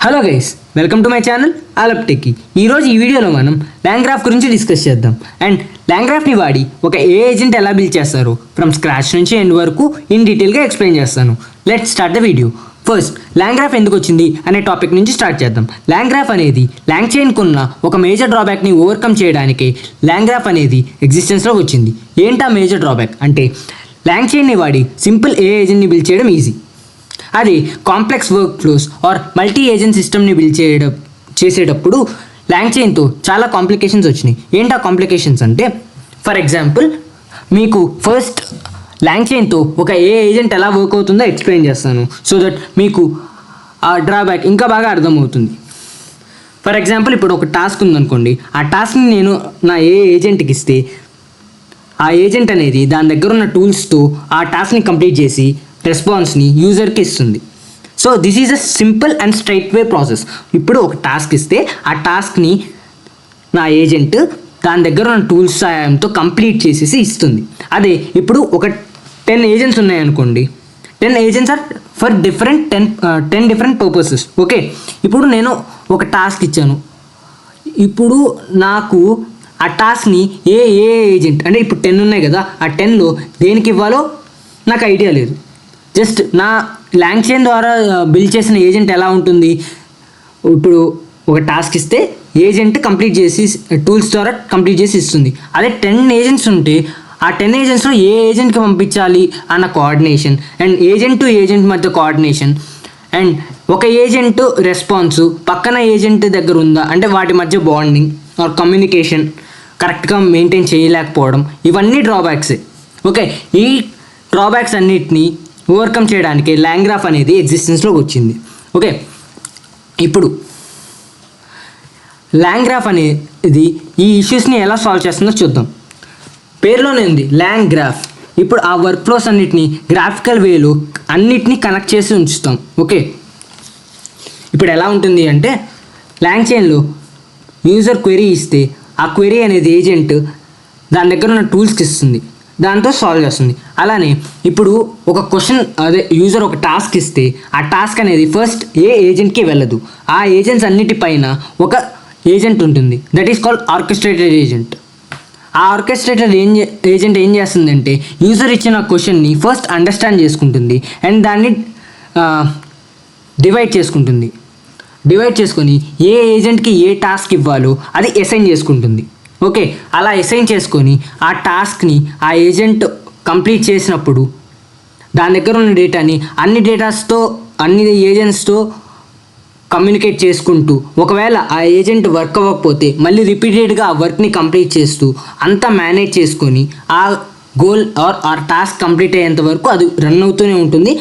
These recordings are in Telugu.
Hello guys, welcome to my channel ఆలప్టెక్కి. ఈరోజు ఈ వీడియోలో మనం లాంగ్రాఫ్ గురించి డిస్కస్ చేద్దాం. అండ్ లాంగ్రాఫ్ని వాడి ఒక ఏజెంట్ ఎలా బిల్డ్ చేస్తారు ఫ్రమ్ స్క్రాచ్ నుంచి ఎండ్ వరకు ఇన్ డీటెయిల్గా ఎక్స్ప్లెయిన్ చేస్తాను. Let's start the video. First, LangGraph ఎందుకు వచ్చింది అనే టాపిక్ నుంచి స్టార్ట్ చేద్దాం. లాంగ్రాఫ్ అనేది లాంగ్ చైన్కు ఉన్న ఒక మేజర్ డ్రాబ్యాక్ని ఓవర్కమ్ చేయడానికి లాంగ్రాఫ్ అనేది ఎగ్జిస్టెన్స్లోకి వచ్చింది. ఏంటా మేజర్ డ్రాబ్యాక్ అంటే, లాంగ్ చైన్ని వాడి సింపుల్ ఏజెంట్ని బిల్డ్ చేయడం ఈజీ. అది complex work flows or multi agent సిస్టమ్ని బిల్డ్ చేసేటప్పుడు లాంగ్ చైన్తో చాలా కాంప్లికేషన్స్ వచ్చినాయి. ఏంటా కాంప్లికేషన్స్ అంటే, ఫర్ ఎగ్జాంపుల్ మీకు ఫస్ట్ లాంగ్ చైన్తో ఒక ఏజెంట్ ఎలా వర్క్ అవుతుందో ఎక్స్ప్లెయిన్ చేస్తాను, సో దట్ మీకు ఆ డ్రాబ్యాక్ ఇంకా బాగా అర్థమవుతుంది. ఫర్ ఎగ్జాంపుల్, ఇప్పుడు ఒక టాస్క్ ఉందనుకోండి. ఆ టాస్క్ని నేను నా ఏజెంట్కి ఇస్తే ఆ ఏజెంట్ అనేది దాని దగ్గర ఉన్న టూల్స్తో ఆ టాస్క్ని కంప్లీట్ చేసి రెస్పాన్స్ని యూజర్కి ఇస్తుంది. So this is a simple and straight way process. ఇప్పుడు ఒక టాస్క్ ఇస్తే ఆ టాస్క్ని నా ఏజెంట్ దాని దగ్గర ఉన్న టూల్స్ సహాయంతో కంప్లీట్ చేసేసి ఇస్తుంది. అదే ఇప్పుడు ఒక 10 ఏజెంట్స్ ఉన్నాయనుకోండి. 10 agents are for different 10 different purposes. Okay, ఇప్పుడు నేను ఒక టాస్క్ ఇచ్చాను. ఇప్పుడు నాకు ఆ టాస్క్ని ఏ ఏజెంట్ అంటే, ఇప్పుడు 10 ఉన్నాయి కదా, ఆ 10లో దేనికి ఇవ్వాలో నాకు ఐడియా లేదు. జస్ట్ నా లాంగ్ చైన్ ద్వారా బిల్డ్ చేసిన ఏజెంట్ ఎలా ఉంటుంది, ఇప్పుడు ఒక టాస్క్ ఇస్తే ఏజెంట్ కంప్లీట్ చేసి టూల్స్ ద్వారా కంప్లీట్ చేసి ఇస్తుంది. అదే 10 ఏజెంట్స్ ఉంటే ఆ 10 ఏజెంట్స్లో ఏ ఏజెంట్కి పంపించాలి అన్న coordination, and agent to agent మధ్య కోఆర్డినేషన్, అండ్ ఒక ఏజెంట్ రెస్పాన్స్ పక్కన ఏజెంట్ దగ్గర ఉందా అంటే వాటి మధ్య బాండింగ్ ఆర్ కమ్యూనికేషన్ కరెక్ట్గా మెయింటైన్ చేయలేకపోవడం, ఇవన్నీ డ్రాబ్యాక్సే. ఓకే, ఈ డ్రాబ్యాక్స్ అన్నిటినీ ఓవర్కమ్ చేయడానికి లాంగ్రాఫ్ అనేది ఎగ్జిస్టెన్స్లోకి వచ్చింది. ఓకే, ఇప్పుడు లాంగ్రాఫ్ అనేది ఈ ఇష్యూస్ని ఎలా సాల్వ్ చేస్తుందో చూద్దాం. పేరులోనే ఉంది లాంగ్రాఫ్. ఇప్పుడు ఆ వర్క్ ఫ్లోస్ అన్నిటిని గ్రాఫికల్ వేలో అన్నిటినీ కనెక్ట్ చేసి ఉంచుతాం. ఓకే, ఇప్పుడు ఎలా ఉంటుంది అంటే, లాంగ్ చైన్లో యూజర్ క్వెరీ ఇస్తే ఆ క్వెరీ అనేది ఏజెంట్ దాని దగ్గర ఉన్న టూల్స్కి ఇస్తుంది, దాంతో సాల్వ్ చేస్తుంది. అలానే ఇప్పుడు ఒక క్వశ్చన్, అదే యూజర్ ఒక టాస్క్ ఇస్తే ఆ టాస్క్ అనేది ఫస్ట్ ఏజెంట్కి వెళ్ళదు. ఆ ఏజెంట్స్ అన్నిటిపైన ఒక ఏజెంట్ ఉంటుంది, that is called orchestrated agent. ఆ ఆర్కెస్ట్రేటెడ్ ఏజెంట్ ఏం చేస్తుందంటే, యూజర్ ఇచ్చిన క్వశ్చన్ని ఫస్ట్ అండర్స్టాండ్ చేసుకుంటుంది అండ్ దాన్ని డివైడ్ చేసుకొని ఏ ఏజెంట్కి ఏ టాస్క్ ఇవ్వాలో అది అసైన్ చేసుకుంటుంది. ఓకే, అలా అసైన్ చేసుకొని ఆ టాస్క్ని ఆ ఏజెంట్ కంప్లీట్ చేసినప్పుడు దాని దగ్గర ఉన్న డేటాని అన్ని ఏజెంట్స్తో కమ్యూనికేట్ చేసుకుంటూ, ఒకవేళ ఆ ఏజెంట్ వర్క్ అవ్వకపోతే మళ్ళీ రిపీటెడ్గా ఆ వర్క్ని కంప్లీట్ చేస్తూ అంతా మేనేజ్ చేసుకొని ఆ గోల్ ఆర్ ఆ టాస్క్ కంప్లీట్ అయ్యేంత వరకు అది రన్ అవుతూనే ఉంటుంది.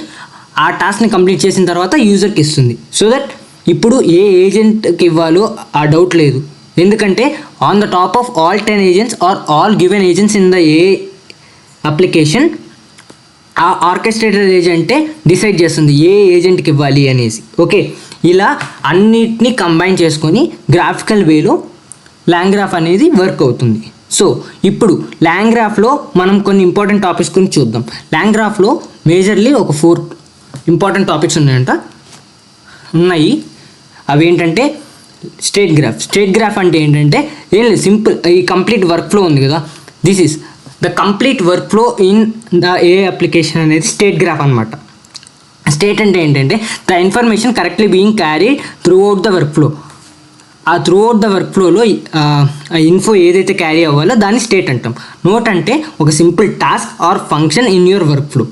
ఆ టాస్క్ని కంప్లీట్ చేసిన తర్వాత యూజర్కి ఇస్తుంది. సో దట్ ఇప్పుడు ఏ ఏజెంట్కి ఇవ్వాలో ఆ డౌట్ లేదు, ఎందుకంటే on the top of all 10 agents are all given agents in the application, ఆ ఆర్కెస్ట్రేటెడ్ ఏజెంటే డిసైడ్ చేస్తుంది ఏ ఏజెంట్కి ఇవ్వాలి అనేసి. ఓకే, ఇలా అన్నిటినీ కంబైన్ చేసుకొని గ్రాఫికల్ వేలో లాంగ్రాఫ్ అనేది వర్క్ అవుతుంది. సో ఇప్పుడు లాంగ్రాఫ్లో మనం కొన్ని ఇంపార్టెంట్ టాపిక్స్ గురించి చూద్దాం. లాంగ్రాఫ్లో మేజర్లీ ఒక 4 ఇంపార్టెంట్ టాపిక్స్ ఉన్నాయి. అవి ఏంటంటే, స్టేట్ గ్రాఫ్ అంటే ఏంటంటే ఏం లేదు, సింపుల్. ఈ కంప్లీట్ వర్క్ ఫ్లో ఉంది కదా, this is the complete work flow in the application అనేది స్టేట్ గ్రాఫ్ అనమాట. స్టేట్ అంటే ఏంటంటే, the information correctly being carried through out the work flow. ఆ త్రూ అవుట్ ద వర్క్ ఫ్లోలో ఆ ఇన్ఫో ఏదైతే క్యారీ అవ్వాలో దాన్ని స్టేట్ అంటాం. నోట్ అంటే ఒక simple task or function in your workflow.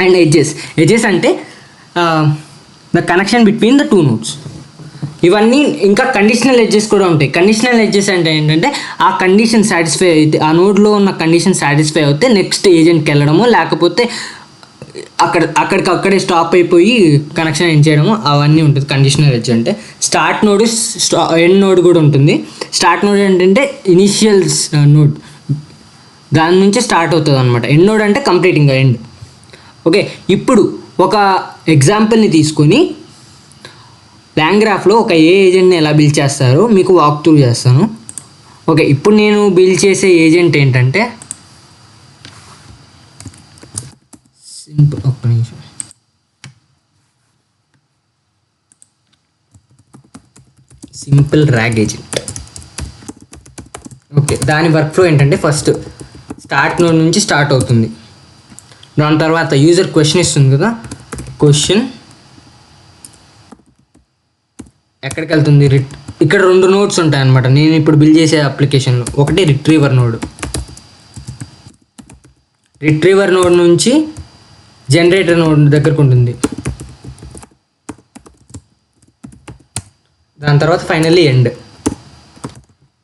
And edges అంటే the connection between the 2 nodes. ఇవన్నీ ఇంకా కండిషనల్ ఎడ్జెస్ కూడా ఉంటాయి. కండిషనల్ ఎడ్జెస్ అంటే ఏంటంటే, ఆ కండిషన్ సాటిస్ఫై అయితే, ఆ నోడ్లో ఉన్న కండిషన్ సాటిస్ఫై అయితే నెక్స్ట్ ఏజెంట్కి వెళ్ళడము, లేకపోతే అక్కడికక్కడే స్టాప్ అయిపోయి కనెక్షన్ ఎండ్ చేయడము, అవన్నీ ఉంటుంది కండిషనల్ ఎడ్జ్ అంటే. స్టార్ట్ నోడ్, ఎండ్ నోడ్ కూడా ఉంటుంది. స్టార్ట్ నోడ్ ఏంటంటే ఇనిషియల్ నోడ్, దాని నుంచి స్టార్ట్ అవుతుంది అనమాట. ఎండ్ నోడ్ అంటే కంప్లీటింగ్ ఎండ్. ఓకే, ఇప్పుడు ఒక ఎగ్జాంపుల్ని తీసుకొని లాంగ్రాఫ్లో ఒక ఏజెంట్ని ఎలా బిల్డ్ చేస్తారో మీకు వాక్ త్రూ చేస్తాను. ఓకే, ఇప్పుడు నేను బిల్డ్ చేసే ఏజెంట్ ఏంటంటే, సింపుల్, ఒక్క నిమిషం. Simple rag agent. ఓకే, దాని వర్క్ ఫ్లో ఏంటంటే ఫస్ట్ స్టార్ట్ నోడ్ నుంచి స్టార్ట్ అవుతుంది. దాని తర్వాత యూజర్ క్వశ్చన్ ఇస్తుంది కదా, క్వశ్చన్ ఎక్కడికి వెళ్తుంది, ఇక్కడ 2 నోడ్స్ ఉంటాయి అనమాట నేను ఇప్పుడు బిల్డ్ చేసే అప్లికేషన్లో. ఒకటి రిట్రీవర్ నోడ్ నుంచి జనరేటర్ నోడ్ దగ్గరకు ఉంటుంది. దాని తర్వాత ఫైనల్లీ ఎండ్.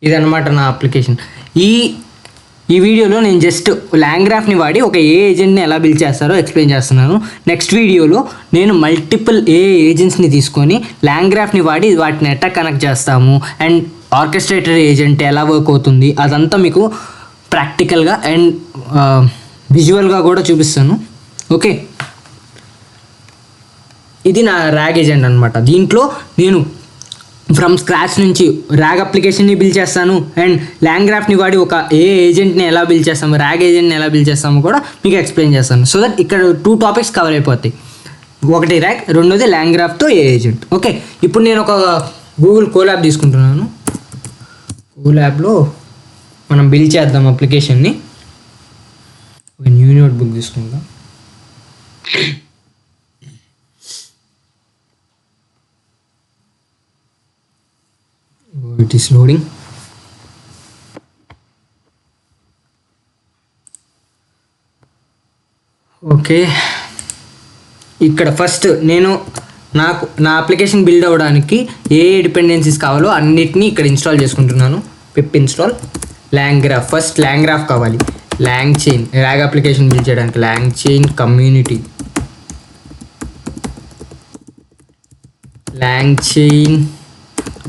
ఇదన్నమాట నా అప్లికేషన్. ఈ వీడియోలో నేను జస్ట్ లాంగ్రాఫ్ని వాడి ఒక ఏ ఏజెంట్ని ఎలా బిల్డ్ చేస్తారో ఎక్స్ప్లెయిన్ చేస్తున్నాను. నెక్స్ట్ వీడియోలో నేను మల్టిపుల్ ఏజెంట్స్ని తీసుకొని లాంగ్రాఫ్ని వాడి వాటిని ఎట్లా కనెక్ట్ చేస్తాము అండ్ ఆర్కెస్ట్రేటర్ ఏజెంట్ ఎలా వర్క్ అవుతుంది అదంతా మీకు ప్రాక్టికల్గా అండ్ విజువల్గా కూడా చూపిస్తాను. ఓకే, ఇది నా ర్యాగ్ ఏజెంట్ అనమాట. దీంట్లో నేను ఫ్రమ్ స్క్రాచ్ నుంచి ర్యాగ్ అప్లికేషన్ని బిల్డ్ చేస్తాను అండ్ లాంగ్రాఫ్ని వాడి ఒక ఏజెంట్ని ఎలా బిల్డ్ చేస్తాము, ర్యాగ్ ఏజెంట్ని ఎలా బిల్డ్ చేస్తామో కూడా మీకు ఎక్స్ప్లెయిన్ చేస్తాను. సో దట్ ఇక్కడ 2 టాపిక్స్ కవర్ అయిపోతాయి. ఒకటి ర్యాగ్, రెండోది లాంగ్రాఫ్తో ఏజెంట్. ఓకే, ఇప్పుడు నేను ఒక గూగుల్ కోలాబ్ తీసుకుంటున్నాను. కోలాబ్లో మనం బిల్డ్ చేద్దాం అప్లికేషన్ని. ఒక న్యూ నోట్బుక్ తీసుకుందాం. It is loading. ఓకే, ఇక్కడ ఫస్ట్ నేను నా అప్లికేషన్ బిల్డ్ అవ్వడానికి ఏ డిపెండెన్సీస్ కావాలో అన్నిటినీ ఇక్కడ ఇన్స్టాల్ చేసుకుంటున్నాను. పిప్ ఇన్స్టాల్ లాంగ్రాఫ్. ఫస్ట్ లాంగ్రాఫ్ కావాలి. LangChain RAG application build చేయడానికి LangChain community, LangChain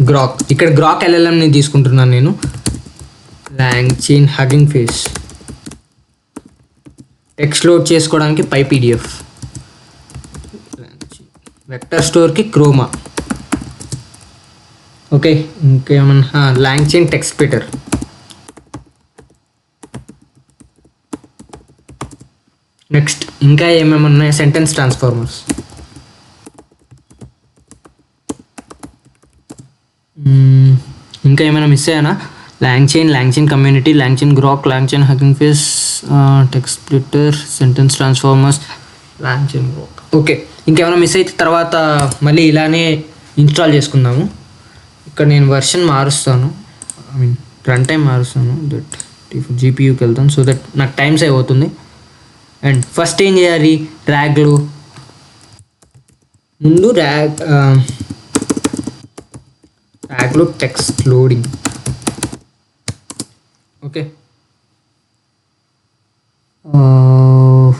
Groq. ఇక్కడ గ్రాక్ ఎల్ఎల్ఎంని తీసుకుంటున్నాను నేను. LangChain Hugging Face. Text load చేసుకోవడానికి PyPDF. వెక్టర్ స్టోర్కి క్రోమా. ఓకే, ఇంకేమన్నా LangChain text editor. Next ఇంకా ఏమేమి ఉన్నాయి, సెంటెన్స్ ట్రాన్స్ఫార్మర్స్. ఇంకా ఏమైనా మిస్ అయ్యానా? LangChain community, LangChain Groq, LangChain Hugging Face, text splitter, sentence transformers, LangChain Groq. Okay, ఇంకేమైనా మిస్ అయితే తర్వాత మళ్ళీ ఇలానే ఇన్స్టాల్ చేసుకుందాము. ఇక్కడ నేను వర్షన్ మారుస్తాను, రన్ టైం మారుస్తాను. దట్ GPUకి వెళ్తాను సో దట్ నాకు టైం సేవ్ అవుతుంది. అండ్ ఫస్ట్ ఏం చేయాలి, ర్యాగ్లో ముందు ర్యాగ్లో text loading. Okay,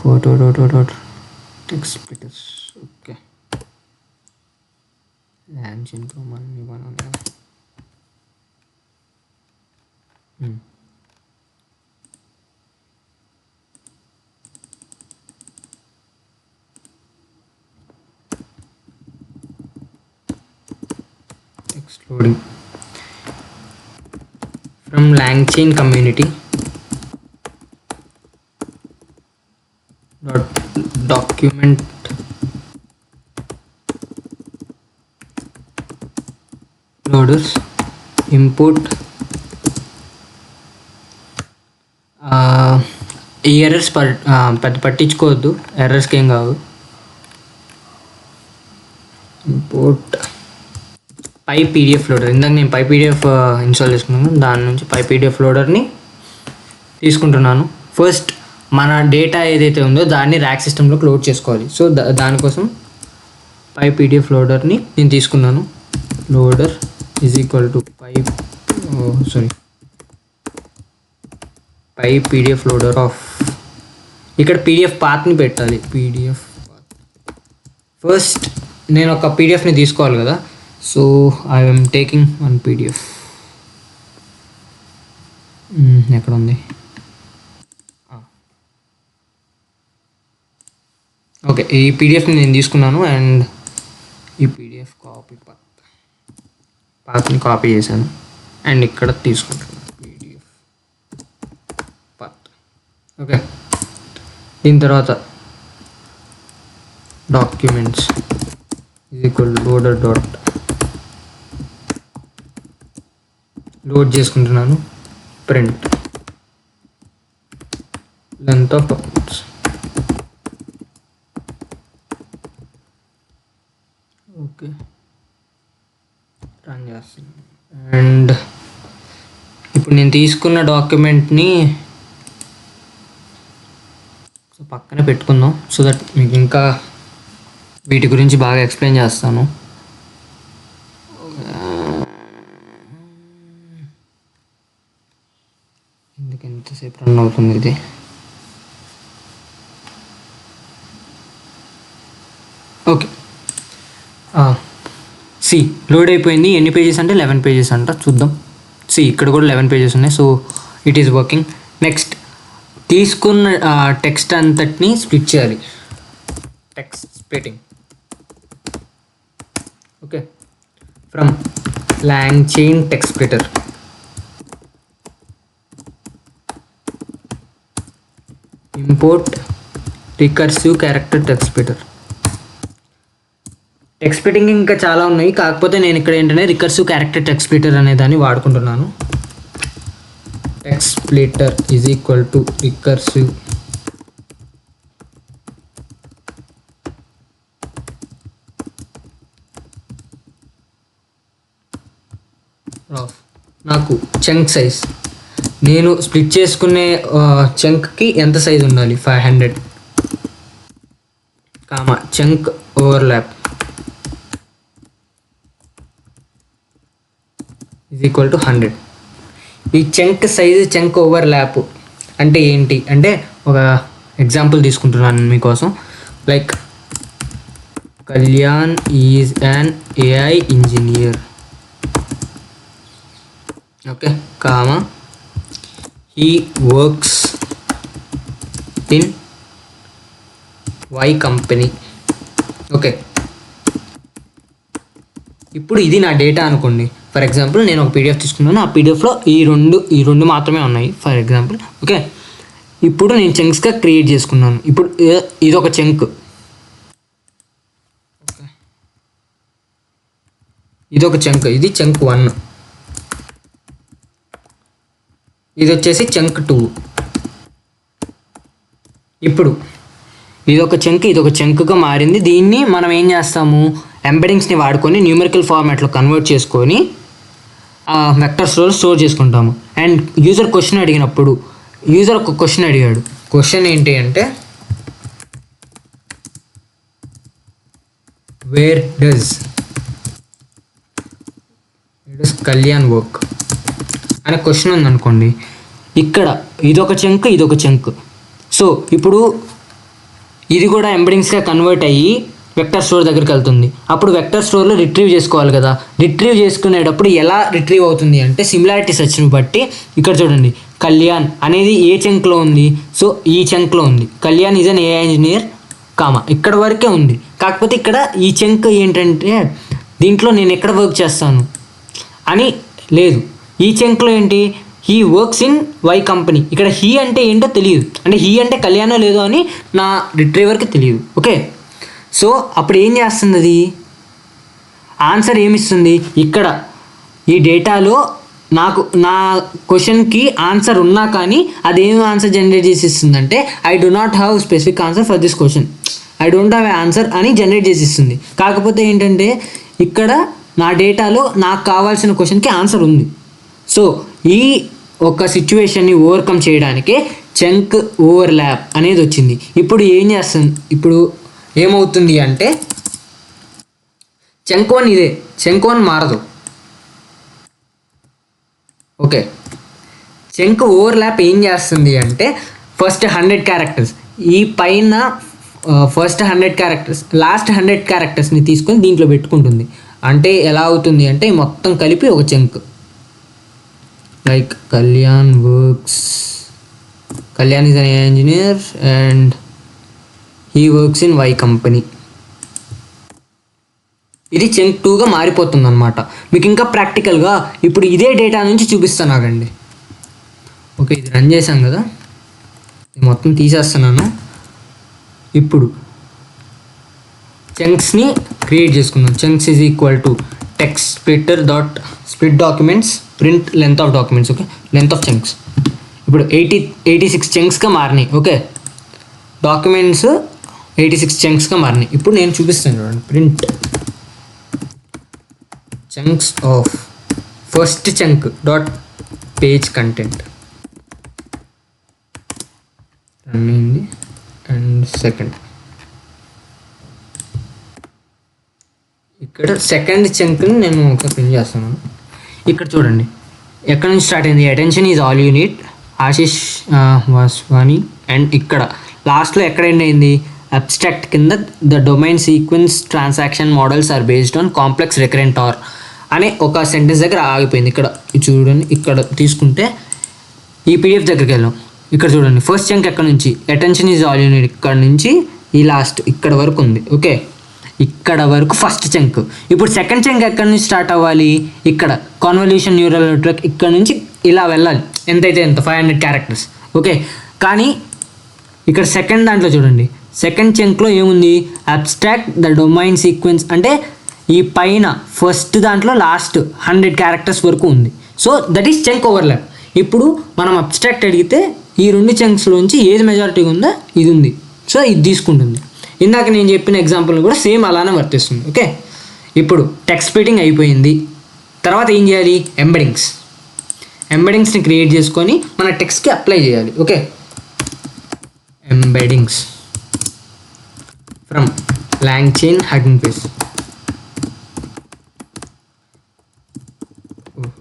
photo text splitters. Okay, LangChain loading from LangChain community document loaders import ఈ ఎర్రర్స్ పెద్ద పట్టించుకోవద్దు, ఎర్రర్స్కి ఏం కాదు. Import PyPDF loader. ఇందాక నేను PyPDF ఇన్స్టాల్ చేసుకున్నాను, దాని నుంచి PyPDF లోడర్ని తీసుకుంటున్నాను. ఫస్ట్ మన డేటా ఏదైతే ఉందో దాన్ని ర్యాక్ సిస్టంలోకి లోడ్ చేసుకోవాలి. సో దానికోసం PyPDF లోడర్ని నేను తీసుకున్నాను. Loader is equal to PyPDF loader of. ఇక్కడ PDF పాత్ని పెట్టాలి. PDF path. ఫస్ట్ నేను ఒక PDFని తీసుకోవాలి కదా, సో ఐఎమ్ టేకింగ్ 1 PDF. ఎక్కడ ఉంది? ఓకే, ఈ PDFని నేను తీసుకున్నాను అండ్ ఈ PDF కాపీ పాత్ని కాపీ చేశాను అండ్ ఇక్కడ తీసుకుంటున్నాను PDF పాత్. ఓకే, దీని తర్వాత documents is equal loader dot load చేసుకుంటున్నాను. Print length of documents. Okay, run చేస్తున్నాను. అండ్ ఇప్పుడు నేను తీసుకున్న డాక్యుమెంట్ని పక్కనే పెట్టుకుందాం సో దట్ మీకు ఇంకా వీటి గురించి బాగా ఎక్స్ప్లెయిన్ చేస్తాను. ఎందుకు ఎంతసేపు రన్ అవుతుంది ఇది? ఓకే, సి లోడ్ అయిపోయింది. ఎన్ని పేజెస్ అంటే 11 పేజెస్ అంట. చూద్దాం. సి ఇక్కడ కూడా 11 పేజెస్ ఉన్నాయి. So it is working. Next తీసుకున్న టెక్స్ట్ అంతటిని స్ప్లిట్ చేయాలి. Text splitting. Okay, from LangChain text splitter. Import recursive character text splitter. Text splitting ఇంకా చాలా ఉన్నాయి, కాకపోతే నేను ఇక్కడ ఏంటంటే రికర్సివ్ క్యారెక్టర్ టెక్స్ట్ స్ప్లిటర్ అనే దాన్ని వాడుకుంటున్నాను. Text splitter is equal to recursive నాకు చంక్ సైజ్, నేను స్ప్లిట్ చేసుకునే చంక్కి ఎంత సైజ్ ఉండాలి? 500 comma chunk overlap is equal to 100. ఈ చంక్ సైజు చంక్ ఓవర్లాప్ అంటే ఏంటి అంటే ఒక ఎగ్జాంపుల్ తీసుకుంటున్నాను మీకోసం. Like Kalyan is an AI engineer. Okay, comma he works in Y company. Okay, ఇప్పుడు ఇది నా డేటా అనుకోండి. ఫర్ ఎగ్జాంపుల్ నేను ఒక PDF తీసుకున్నాను. ఆ PDFలో ఈ రెండు మాత్రమే ఉన్నాయి ఫర్ ఎగ్జాంపుల్. ఓకే, ఇప్పుడు నేను చంక్స్గా క్రియేట్ చేసుకున్నాను. ఇప్పుడు ఇది ఒక చంక్, ఇది ఒక చంక్, ఇది చంక్ 1, ఇది వచ్చేసి చంక్ 2. ఇప్పుడు ఇదొక చంక్, ఇదొక చంక్గా మారింది. దీన్ని మనం ఏం చేస్తాము, ఎంబెడింగ్స్ని వాడుకొని న్యూమరికల్ ఫార్మాట్లో కన్వర్ట్ చేసుకొని వెక్టర్స్లో స్టోర్ చేసుకుంటాము. అండ్ యూజర్ క్వశ్చన్ అడిగినప్పుడు యూజర్ ఒక క్వశ్చన్ అడిగాడు. క్వశ్చన్ ఏంటి అంటే వేర్ డస్ కళ్యాణ్ వర్క్ అనే క్వశ్చన్ ఉందనుకోండి. ఇక్కడ ఇదొక చంక్, ఇదొక చంక్. సో ఇప్పుడు ఇది కూడా ఎంబెడింగ్స్గా కన్వర్ట్ అయ్యి వెక్టర్ స్టోర్ దగ్గరికి వెళ్తుంది. అప్పుడు వెక్టర్ స్టోర్లో రిట్రీవ్ చేసుకోవాలి కదా. రిట్రీవ్ చేసుకునేటప్పుడు ఎలా రిట్రీవ్ అవుతుంది అంటే సిమిలారిటీ సెర్చ్ని బట్టి. ఇక్కడ చూడండి, కళ్యాణ్ అనేది ఏ చంక్లో ఉంది? సో ఈ చంక్లో ఉంది. Kalyan is an AI engineer comma ఇక్కడ వరకే ఉంది. కాకపోతే ఇక్కడ ఈ చంక్ ఏంటంటే దీంట్లో నేను ఎక్కడ వర్క్ చేస్తాను అని లేదు. ఈ చంక్లో ఏంటి, he works in Y company. ఇక్కడ హీ అంటే ఏంటో తెలియదు, అంటే హీ అంటే కళ్యాణో లేదో అని నా రిట్రీవర్కి తెలియదు. ఓకే, సో అప్పుడు ఏం చేస్తుంది, అది ఆన్సర్ ఏమిస్తుంది? ఇక్కడ ఈ డేటాలో నాకు నా క్వశ్చన్కి ఆన్సర్ ఉన్నా కానీ అదేం ఆన్సర్ జనరేట్ చేసి ఇస్తుందంటే I do not have specific answer for this question, I don't have a answer అని జనరేట్ చేసి ఇస్తుంది. కాకపోతే ఏంటంటే ఇక్కడ నా డేటాలో నాకు కావాల్సిన క్వశ్చన్కి ఆన్సర్ ఉంది. సో ఈ ఒక సిచ్యువేషన్ని ఓవర్కమ్ చేయడానికే చంక్ ఓవర్లాప్ అనేది వచ్చింది. ఇప్పుడు ఏం చేస్తుంది, ఇప్పుడు ఏమవుతుంది అంటే చంక్ 1 ఇదే, చంక్ 1 మారదు. ఓకే, చంక్ ఓవర్లాప్ ఏం చేస్తుంది అంటే ఫస్ట్ 100 క్యారెక్టర్స్, ఈ పైన ఫస్ట్ 100 క్యారెక్టర్స్, లాస్ట్ 100 క్యారెక్టర్స్ని తీసుకొని దీంట్లో పెట్టుకుంటుంది. అంటే ఎలా అవుతుంది అంటే మొత్తం కలిపి ఒక chunk. Like Kalyan is an AI engineer and he works in Y company. ఇది చంక్ 2గా మారిపోతుంది అనమాట. మీకు ఇంకా ప్రాక్టికల్గా ఇప్పుడు ఇదే డేటా నుంచి చూపిస్తాను, ఆగండి. ఓకే, ఇది రన్ చేశాం కదా, ఇది మొత్తం తీసేస్తున్నాను. ఇప్పుడు చంక్స్ని క్రియేట్ చేసుకుందాం. Chunks is equal to text splitter dot split documents print length of documents. Okay, length of chunks ఇప్పుడు 86 చంక్స్గా మారినాయి. ఓకే, డాక్యుమెంట్స్ 86 చంక్స్గా మారినాయి. ఇప్పుడు నేను చూపిస్తాను చూడండి. Print chunks of first chunk dot page content అయింది అండ్ సెకండ్. ఇక్కడ సెకండ్ చంక్ని నేను ఒక ప్రింట్ చేస్తున్నాను. ఇక్కడ చూడండి ఎక్కడ నుంచి స్టార్ట్ అయింది. Attention is all you need Ashish Vaswani. And ఇక్కడ లాస్ట్లో ఎక్కడ ఎండ్ అయింది, అబ్స్ట్రాక్ట్ కింద the dominant sequence transduction models are based on complex recurrent or అనే ఒక సెంటెన్స్ దగ్గర ఆగిపోయింది. ఇక్కడ చూడండి, ఇక్కడ తీసుకుంటే ఈ పీడిఎఫ్ దగ్గరికి వెళ్ళాం. ఇక్కడ చూడండి ఫస్ట్ చంక్ ఎక్కడ నుంచి, అటెన్షన్ ఈజ్ ఆల్ యూనిట్ ఇక్కడ నుంచి ఈ లాస్ట్ ఇక్కడ వరకు ఉంది. ఓకే, ఇక్కడ వరకు ఫస్ట్ చంక్. ఇప్పుడు సెకండ్ చంక్ ఎక్కడి నుంచి స్టార్ట్ అవ్వాలి, ఇక్కడ కాన్వల్యూషన్ న్యూరల్ నెట్వర్క్ ఇక్కడ నుంచి ఇలా వెళ్ళాలి. ఎంతైతే ఎంత 500 క్యారెక్టర్స్. ఓకే, కానీ ఇక్కడ సెకండ్ దాంట్లో చూడండి, సెకండ్ చంక్లో ఏముంది, అబ్స్ట్రాక్ట్ ద డొమైన్ సీక్వెన్స్ అంటే ఈ పైన ఫస్ట్ దాంట్లో లాస్ట్ 100 క్యారెక్టర్స్ వరకు ఉంది. So that is chunk overlap. ఇప్పుడు మనం అబ్స్ట్రాక్ట్ అడిగితే ఈ 2 చంక్స్లోంచి ఏది మెజారిటీ ఉందో ఇది ఉంది, సో ఇది తీసుకుంటుంది. ఇందాక నేను చెప్పిన ఎగ్జాంపుల్ కూడా సేమ్ అలానే వర్తిస్తుంది. ఓకే, ఇప్పుడు టెక్స్ట్ స్ప్లిట్టింగ్ అయిపోయింది. తర్వాత ఏం చేయాలి, ఎంబెడింగ్స్ని క్రియేట్ చేసుకొని మన టెక్స్ట్కి అప్లై చేయాలి. Okay, embeddings from LangChain Hugging Face.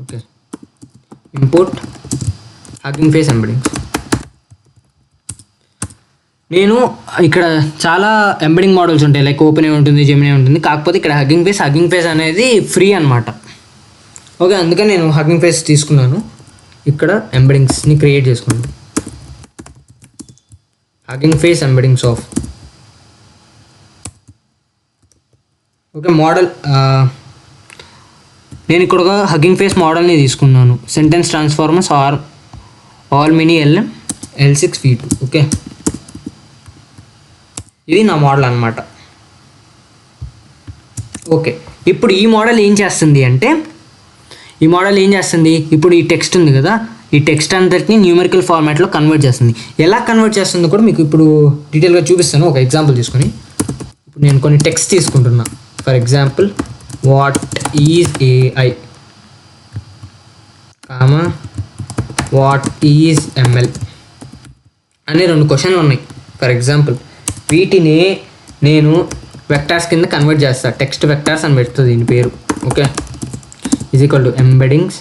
Okay, import Hugging Face embeddings. నేను ఇక్కడ చాలా ఎంబెడింగ్ మోడల్స్ ఉంటాయి, లైక్ ఓపెన్ ఉంటుంది, జెమినీ ఉంటుంది. కాకపోతే ఇక్కడ హగ్గింగ్ ఫేస్ అనేది ఫ్రీ అనమాట. ఓకే, అందుకని నేను హగ్గింగ్ ఫేస్ తీసుకున్నాను. ఇక్కడ ఎంబెడింగ్స్ని క్రియేట్ చేసుకున్నాను. Hugging Face embeddings of. Okay, model నేను ఇక్కడ ఒక హగ్గింగ్ ఫేస్ మోడల్ని తీసుకున్నాను. Sentence transformers or all mini LM L6 V2. Okay, ఇది నా మోడల్ అనమాట. ఓకే, ఇప్పుడు ఈ మోడల్ ఏం చేస్తుంది అంటే, ఇప్పుడు ఈ టెక్స్ట్ ఉంది కదా, ఈ టెక్స్ట్ అంతటిని న్యూమరికల్ ఫార్మాట్లో కన్వర్ట్ చేస్తుంది. ఎలా కన్వర్ట్ చేస్తుందో కూడా మీకు ఇప్పుడు డీటెయిల్గా చూపిస్తాను ఒక ఎగ్జాంపుల్ తీసుకొని. ఇప్పుడు నేను కొన్ని టెక్స్ట్ తీసుకుంటున్నా. For example, what is AI, what is ML అనే 2 క్వశ్చన్లు ఉన్నాయి. ఫర్ ఎగ్జాంపుల్, వీటిని నేను వెక్టార్స్ కింద కన్వర్ట్ చేస్తా. టెక్స్ట్ వెక్టార్స్ అని పెడుతుంది దీని పేరు. Okay, is equal to embeddings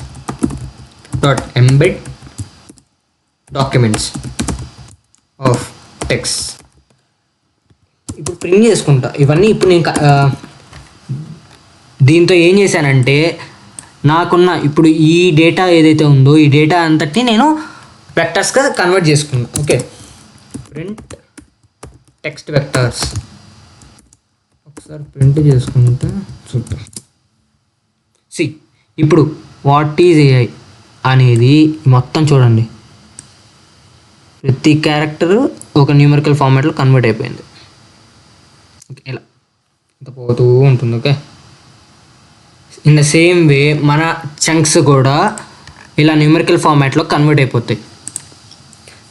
dot embed documents of text. ఇప్పుడు ప్రింట్ చేసుకుంటా ఇవన్నీ. ఇప్పుడు నేను దీంతో ఏం చేశానంటే, నాకున్న ఇప్పుడు ఈ డేటా ఏదైతే ఉందో ఈ డేటా అంతటిని నేను వెక్టార్స్గా కన్వర్ట్ చేసుకున్నా. Okay, print text vectors. ఒకసారి ప్రింట్ చేసుకుంటే చూద్దాం. ఇప్పుడు వాట్ ఈజ్ AI అనేది మొత్తం చూడండి, ప్రతి క్యారెక్టర్ ఒక న్యూమరికల్ ఫార్మాట్లో కన్వర్ట్ అయిపోయింది. ఓకే, ఇలా ఇంత పోతూ ఉంటుంది. Okay, in the same way మన చంక్స్ కూడా ఇలా న్యూమరికల్ ఫార్మాట్లో కన్వర్ట్ అయిపోతాయి.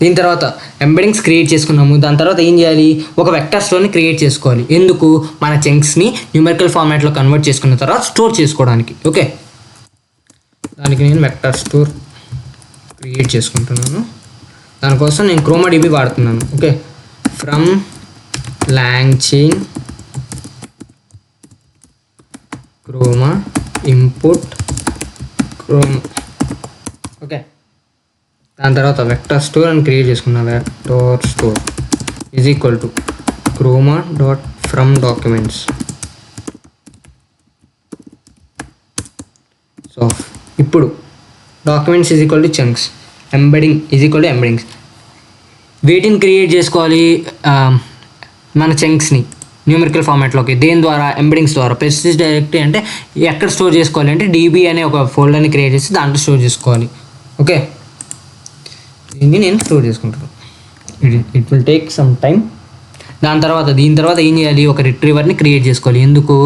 దీని తర్వాత ఎంబెడింగ్స్ క్రియేట్ చేసుకున్నాము. దాని తర్వాత ఏం చేయాలి, ఒక వెక్టర్ స్టోర్ని క్రియేట్ చేసుకోవాలి. ఎందుకు, మన చంక్స్ని న్యూమరికల్ ఫార్మాట్లో కన్వర్ట్ చేసుకున్న తర్వాత స్టోర్ చేసుకోవడానికి. ఓకే, దానికి నేను వెక్టర్ స్టోర్ క్రియేట్ చేసుకుంటున్నాను. దానికోసం నేను ChromaDB వాడుతున్నాను. Okay, from LangChain Chroma import Chroma. Okay, దాని తర్వాత వెక్టర్ స్టోర్ అని క్రియేట్ చేసుకున్నా. Vector store is equal to Chroma dot from documents. So ఇప్పుడు documents is equal to chunks, embedding is equal to embeddings. వీటిని క్రియేట్ చేసుకోవాలి మన చంక్స్ని న్యూమరికల్ ఫార్మాట్లోకి. దేని ద్వారా, ఎంబెడింగ్స్ ద్వారా. పెర్సిస్ట్ డైరెక్టరీ అంటే ఎక్కడ స్టోర్ చేసుకోవాలి అంటే DB అనే ఒక ఫోల్డర్ని క్రియేట్ చేసి దాంట్లో స్టోర్ చేసుకోవాలి. ఓకే, దీన్ని నేను స్టోర్ చేసుకుంటాను. It will take some time. దీని తర్వాత ఏం చేయాలి, ఒక రిట్రీవర్ని క్రియేట్ చేసుకోవాలి. ఎందుకు,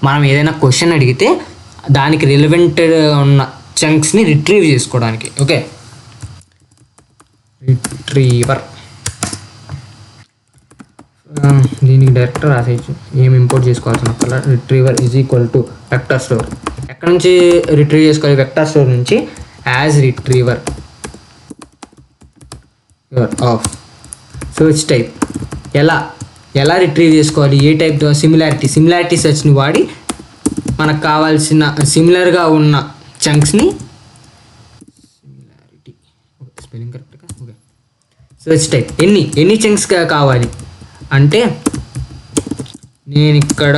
మనం ఏదైనా క్వశ్చన్ అడిగితే దానికి రిలవెంట్ ఉన్న చంక్స్ని రిట్రీవ్ చేసుకోవడానికి. ఓకే, రిట్రీవర్ దీనికి డైరెక్ట్ రాసేయచ్చు, ఏం ఇంపోర్ట్ చేసుకోవాల్సిన అక్కడ. Retriever is equal to vector store. ఎక్కడ నుంచి రిట్రీవ్ చేసుకోవాలి? వెక్టర్ స్టోర్ నుంచి. As retriever of search type. ఎలా రిట్రీవ్ చేసుకోవాలి? ఏ టైప్? సిమిలారిటీ సెర్చ్ని వాడి మనకు కావాల్సిన సిమిలర్గా ఉన్న చంక్స్ని, స్పెల్లింగ్ కరెక్ట్గా, ఓకే. సెర్చ్ టైప్ ఎన్ని చంక్స్ కావాలి అంటే, నేను ఇక్కడ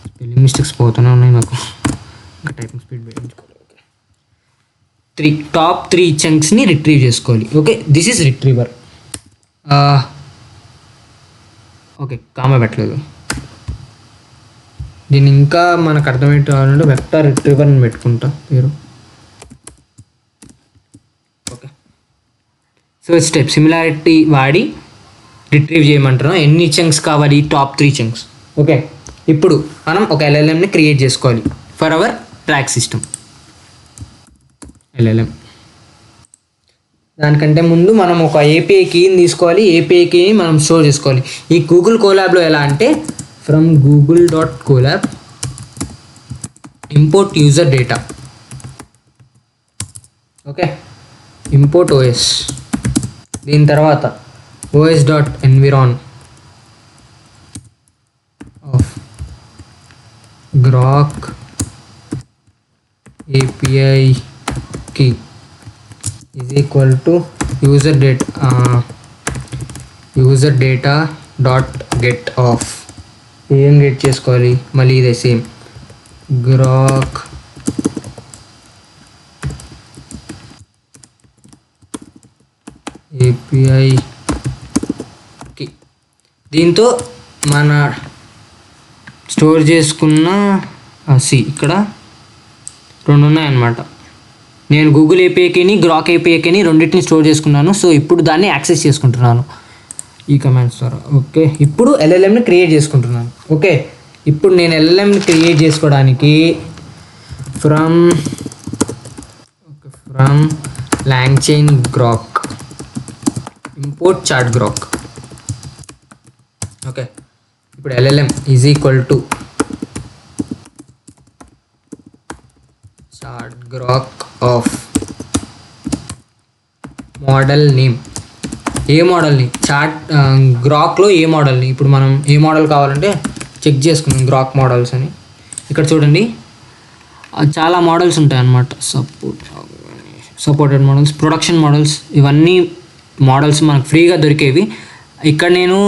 స్పెల్లింగ్ మిస్టేక్స్ పోతూనే ఉన్నాయి నాకు, ఇంకా టైపింగ్ స్పీడ్ పెంచుకోవాలి. టాప్ 3 చంక్స్ని రిట్రీవ్ చేసుకోవాలి. Okay, this is retriever. Okay, comma పెట్టలేదు. దీన్ని ఇంకా మనకు అర్థమయ్యేట్టు కావాలంటే వెక్టర్ రిట్రీవర్ని పెట్టుకుంటా పేరు. ఓకే, సెర్చ్ టైప్ సిమిలారిటీ వాడి రిట్రీవ్ చేయమంటున్నాం. ఎన్ని చంక్స్ కావాలి? Top 3 chunks. ఓకే, ఇప్పుడు మనం ఒక LLMని క్రియేట్ చేసుకోవాలి for hour track system. LLM దానికంటే ముందు మనం ఒక API కీని తీసుకోవాలి. API కీని మనం స్టోర్ చేసుకోవాలి. ఈ గూగుల్ కోలాబ్లో ఎలా అంటే, from google.colab import user data. Okay, import OS. దీని తర్వాత os.environ of grok API key is equal to user data dot get off. ఏం గెట్ చేసుకోవాలి? మళ్ళీ ఇదే సేమ్ grok API key. దీంతో మన స్టోర్ చేసుకున్న ఇక్కడ 2 ఉన్నాయన్నమాట. నేను గూగుల్ API కీని, గ్రాక్ API కీని రెండింటిని స్టోర్ చేసుకున్నాను. సో ఇప్పుడు దాన్ని యాక్సెస్ చేసుకుంటున్నాను ఈ కమాండ్స్ ద్వారా. ఓకే, ఇప్పుడు LLMని క్రియేట్ చేసుకుంటున్నాను. ఓకే, ఇప్పుడు నేను LLMని క్రియేట్ చేసుకోవడానికి from LangChain grok import chat Groq. Okay, ఇప్పుడు LLM is equal to chat Groq of model name. ఏ మోడల్ని? గ్రాక్లో ఏ మోడల్ని? ఇప్పుడు మనం ఏ మోడల్ కావాలంటే చెక్ చేసుకున్నాం, గ్రాక్ మోడల్స్ అని. ఇక్కడ చూడండి, చాలా మోడల్స్ ఉంటాయి అన్నమాట. సపోర్టెడ్ మోడల్స్, ప్రొడక్షన్ మోడల్స్, ఇవన్నీ మోడల్స్ మనకు ఫ్రీగా దొరికేవి. ఇక్కడ నేను